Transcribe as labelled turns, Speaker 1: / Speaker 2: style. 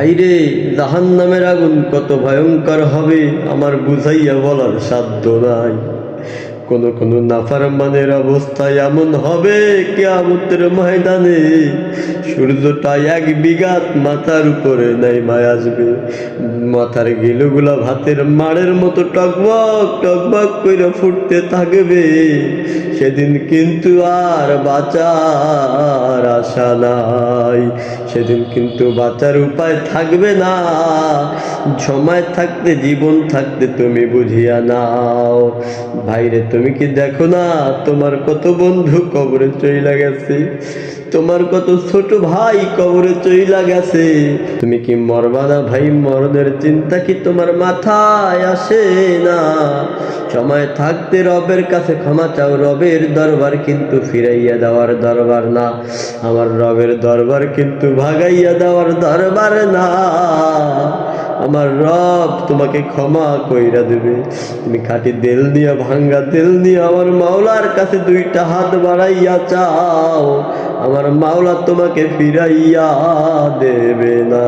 Speaker 1: ভাইরে, জাহান্নামের আগুন কত ভয়ঙ্কর হবে আমার বুঝাইয়া বলার সাধ্য নাই। কোন কোন নাফরমানের অবস্থা এমন হবে কিয়ামতের ময়দানে সূর্যটা 1 বিঘাত মাথার উপরে নেমে আসবে, মাথার গিলুগুলা ভাতের মাড়ের মতো টকবক টকবক করে ফুটতে থাকবে। সেদিন কিন্তু আর বাঁচার আশা নাই, সেদিন কিন্তু বাঁচার উপায় থাকবে না। সময় থাকতে, জীবন থাকতে তুমি বুঝিয়া নাও। ভাইরে, তুমি কি দেখো না তোমার কত বন্ধু কবরে চইলা গেছে, তোমার কত ছোট ভাই কবরে চইলা গেছে। তুমি কি মরবা না ভাই? মরণের চিন্তা কি তোমার মাথায় আসে না? সময় থাকতে রবের কাছে ক্ষমা চাও। রবের দরবার কিন্তু ফিরাইয়া দেওয়ার দরবার না, আমার রবের দরবার কিন্তু ভাগাইয়া দেওয়ার দরবার না। আমার রব তোমাকে ক্ষমা কইরা দেবে। তুমি খাঁটি দিল নিয়ে, ভাঙ্গা দিল নিয়ে আমার মাওলার কাছে 2টা হাত বাড়াইয়া চাও, আমার মাওলা তোমাকে ফিরাইয়া দেবে না।